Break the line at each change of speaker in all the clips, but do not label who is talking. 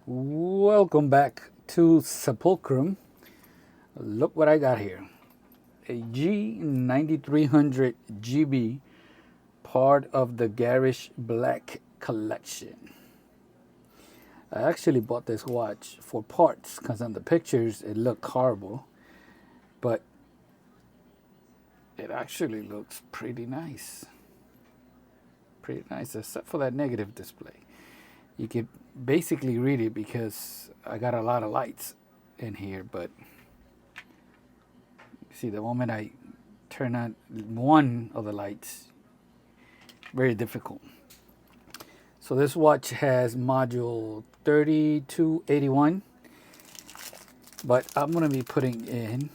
Welcome back to Sepulkrum. Look what I got here. A G9300GB, part of the Garish Black Collection. I actually bought this watch for parts because on the pictures it looked horrible, but it actually looks pretty nice. Pretty nice, except for that negative display. You could basically read it because I got a lot of lights in here, but see, the moment I turn on one of the lights, very difficult. So this watch has module 3281, but I'm going to be putting in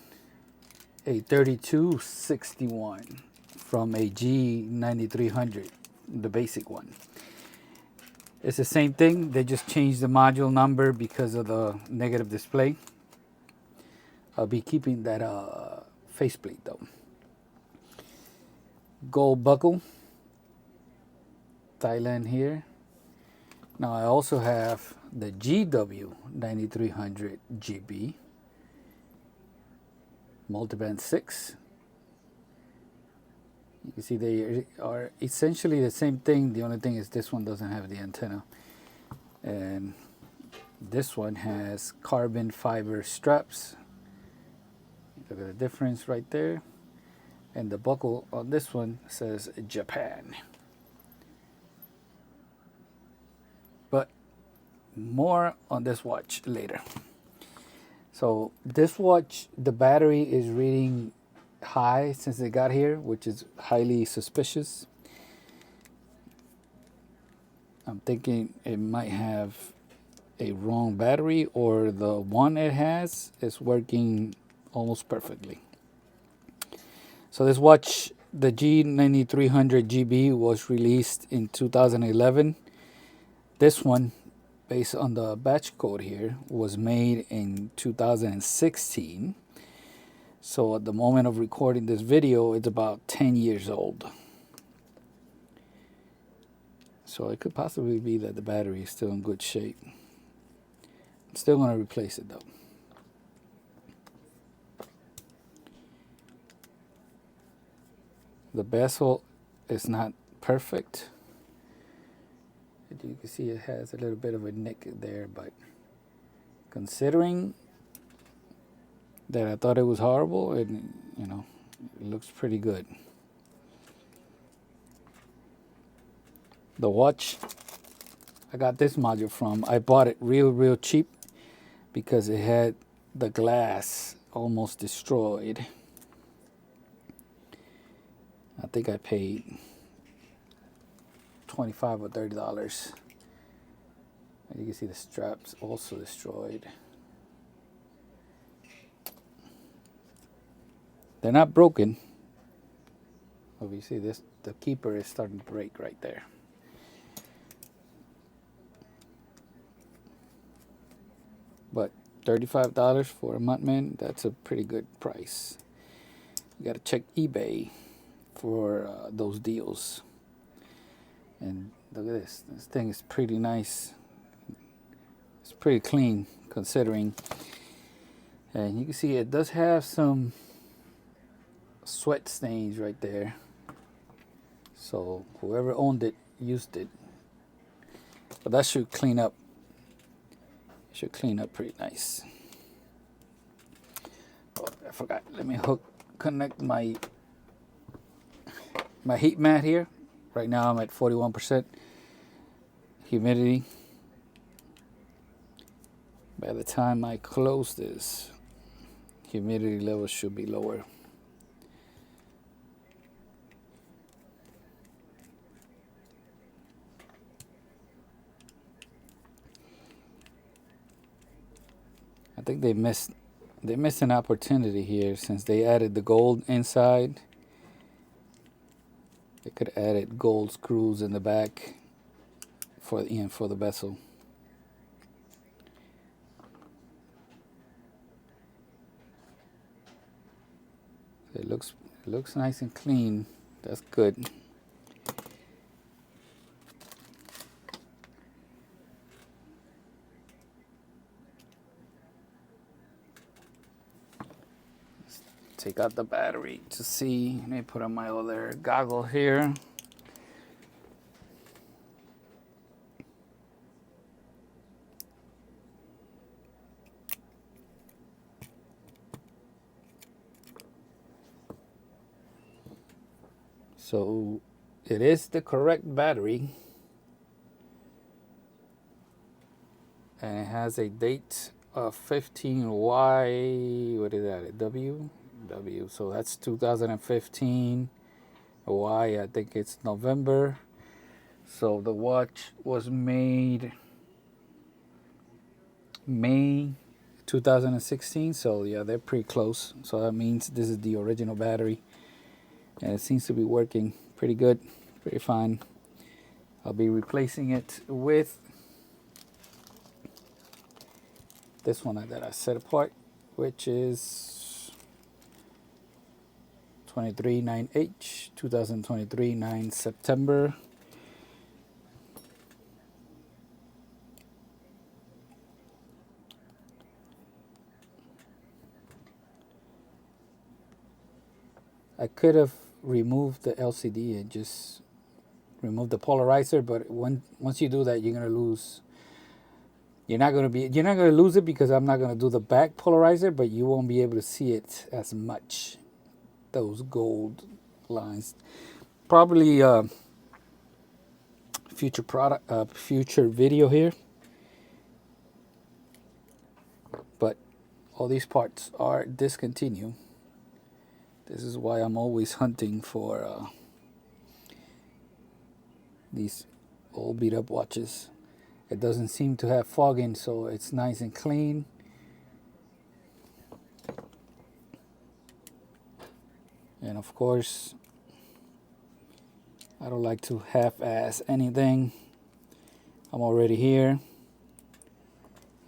a 3261 from a G9300, the basic one. It's the same thing, they just changed the module number because of the negative display. I'll be keeping that faceplate though. Gold buckle, Thailand here. Now I also have the GW9300GB multiband 6. You can see they are essentially the same thing. The only thing is this one doesn't have the antenna, and this one has carbon fiber straps. Look at the difference right there. And the buckle on this one says Japan. But more on this watch later. So this watch, the battery is reading high since it got here, which is highly suspicious. I'm thinking it might have a wrong battery, or the one it has is working almost perfectly. So this watch, the G9300GB, was released in 2011. This one, based on the batch code here, was made in 2016. So at the moment of recording this video, it's about 10 years old. So it could possibly be that the battery is still in good shape. I'm still going to replace it though. The bezel is not perfect. You can see it has a little bit of a nick there, but considering that I thought it was horrible, it looks pretty good. The watch, I got this module from, I bought it real cheap because it had the glass almost destroyed. I think I paid $25 or $30. You can see the straps also destroyed. They're not broken. Obviously, the keeper is starting to break right there. But $35 for a Mudman, that's a pretty good price. You gotta check eBay for those deals. And look at this. This thing is pretty nice. It's pretty clean considering. And you can see it does have some sweat stains right there. So whoever owned it used it. But that should clean up. It should clean up pretty nice. Oh, I forgot. Let me connect my heat mat here. Right now I'm at 41% humidity. By the time I close this, humidity levels should be lower. I think they missed an opportunity here since they added the gold inside. They could have added gold screws in the back for the bezel. It looks nice and clean. That's good. take out the battery to see. Let me put on my other goggle here. So it is the correct battery, and it has a date of 15Y, what is that, W? So that's 2015. Y, I think it's November. So the watch was made May 2016. So yeah, they're pretty close. So that means this is the original battery, and it seems to be working pretty good, pretty fine. I'll be replacing it with this one that I set apart, which is 239H, 2023, 9 September. I could have removed the LCD and just removed the polarizer, but once you do that, you're gonna lose. You're not gonna lose it because I'm not gonna do the back polarizer, but you won't be able to see it as much. Those gold lines. Probably future video here. But all these parts are discontinued. This is why I'm always hunting for these old beat up watches. It doesn't seem to have fogging, so it's nice and clean. And of course, I don't like to half-ass anything. I'm already here.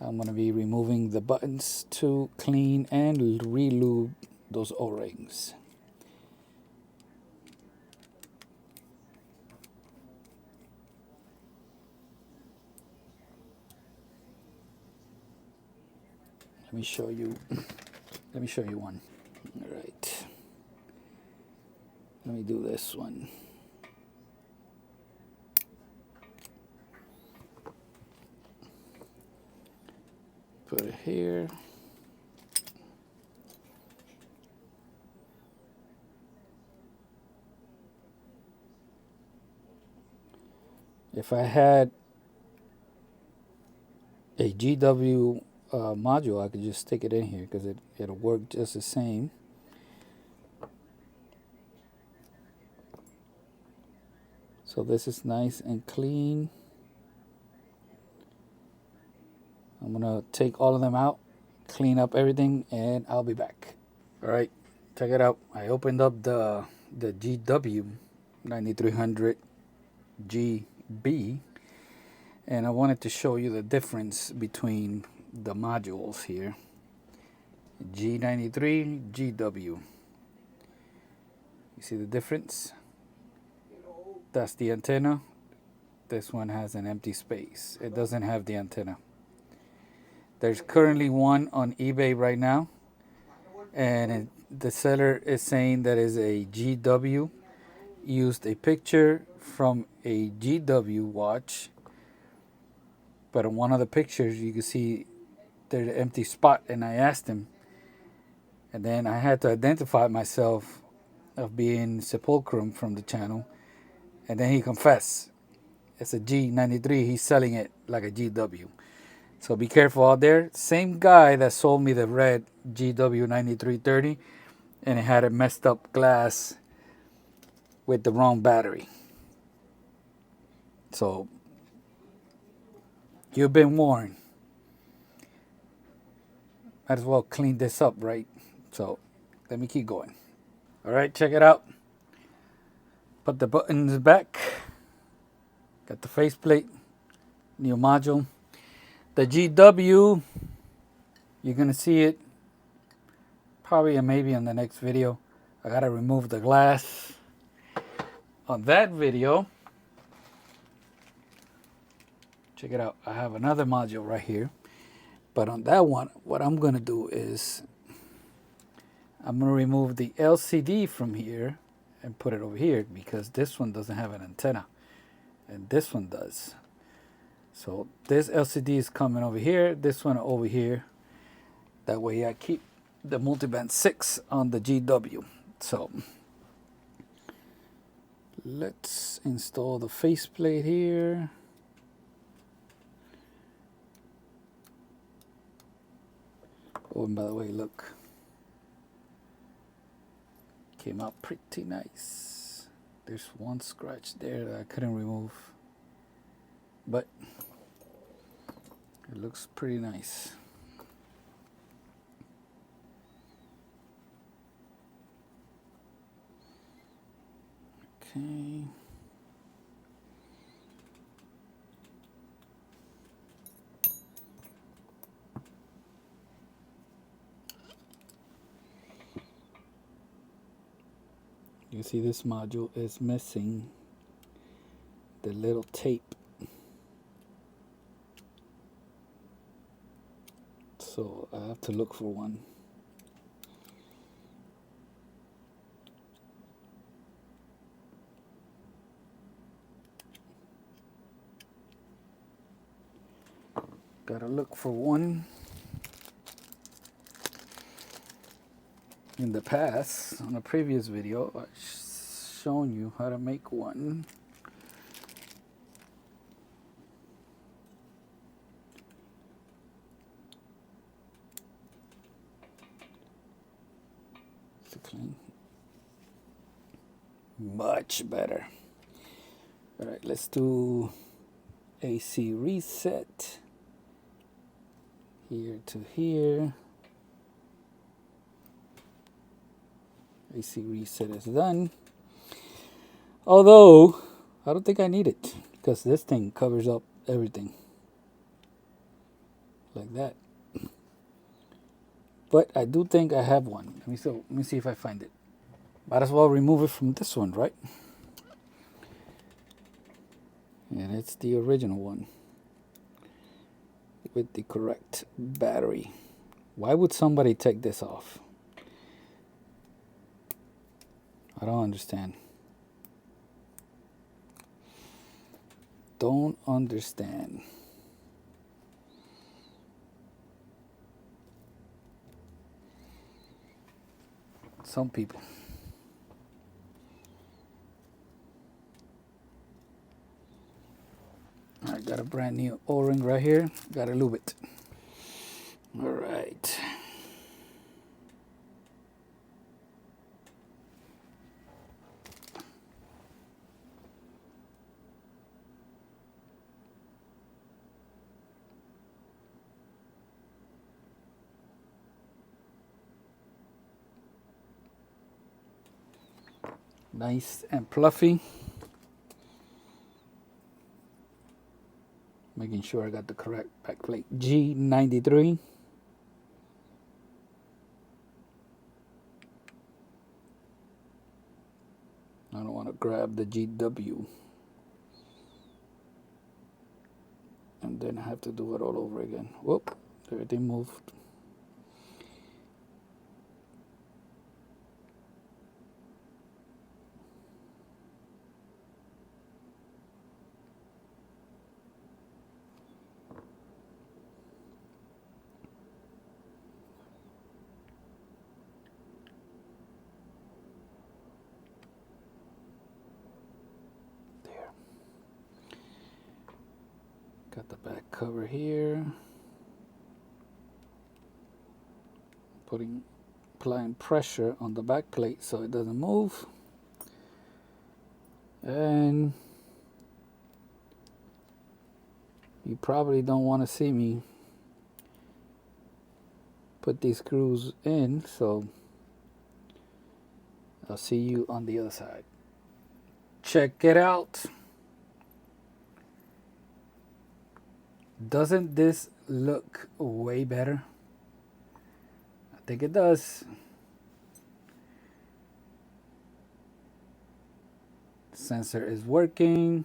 I'm going to be removing the buttons to clean and re-lube those O-rings. Let me show you one. All right. Let me do this one. Put it here. If I had a GW module, I could just stick it in here because it'll work just the same. So this is nice and clean. I'm gonna take all of them out, clean up everything, and I'll be back. All right, check it out. I opened up the GW 9300GB, and I wanted to show you the difference between the modules here. G93 GW. You see the difference? That's the antenna. This one has an empty space. It doesn't have the antenna. There's currently one on eBay right now, and the seller is saying that is a GW. Used a picture from a GW watch, but in one of the pictures you can see there's an empty spot, and I asked him, and then I had to identify myself of being Sepulkrum from the channel, and then he confessed it's a G93. He's selling it like a GW. So be careful out there. Same guy that sold me the red GW 9330, and it had a messed up glass with the wrong battery. So you've been warned. Might as well clean this up, right? So let me keep going. All right, check it out. Put the buttons back. Got the faceplate, new module. The GW, you're gonna see it probably maybe in the next video. I gotta remove the glass. On that video, check it out. I have another module right here. But on that one, what I'm gonna do is I'm going to remove the LCD from here and put it over here because this one doesn't have an antenna and this one does. So this LCD is coming over here, this one over here. That way I keep the multiband 6 on the GW. So let's install the faceplate here. Oh, and by the way, look. Came out pretty nice. There's one scratch there that I couldn't remove. But it looks pretty nice. Okay. You see this module is missing the little tape. So I have to look for one. Gotta look for one. In the past, on a previous video, I've shown you how to make one. It's clean. Much better. All right, let's do AC reset. Here to here. AC reset is done. Although, I don't think I need it because this thing covers up everything. Like that. But I do think I have one. Let me see if I find it. Might as well remove it from this one, right? And it's the original one. With the correct battery. Why would somebody take this off? I don't understand. Don't understand. Some people. I got a brand new O-ring right here. Gotta lube it. All right. Nice and fluffy. Making sure I got the correct backplate. G93. I don't want to grab the GW. And then I have to do it all over again. Whoop, everything moved. Got the back cover here. Applying pressure on the back plate so it doesn't move. And you probably don't want to see me put these screws in, so I'll see you on the other side. Check it out. Doesn't this look way better? I think it does. Sensor is working.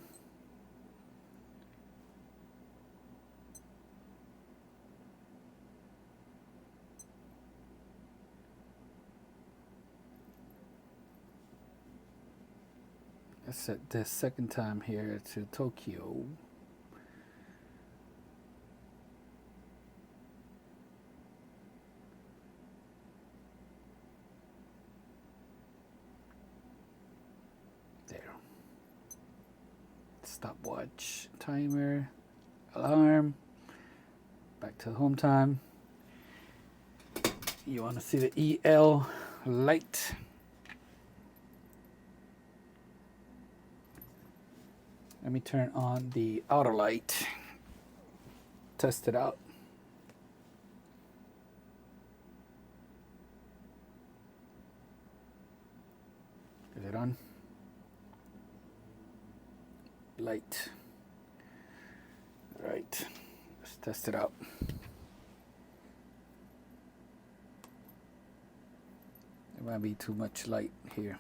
That's the second time here to Tokyo. There. Stopwatch, timer, alarm. Back to home time. You want to see the EL light. Let me turn on the auto light. Test it out. Is it on? Light. All right. Let's test it out. There might be too much light here.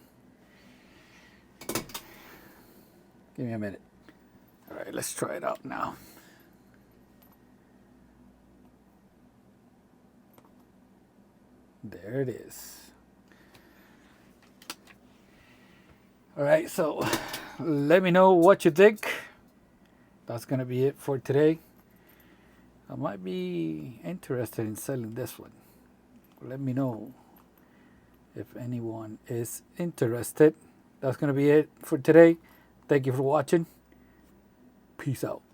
Give me a minute. All right, let's try it out now. There it is. All right, so let me know what you think. That's gonna be it for today. I might be interested in selling this one. Let me know if anyone is interested. That's gonna be it for today. Thank you for watching. Peace out.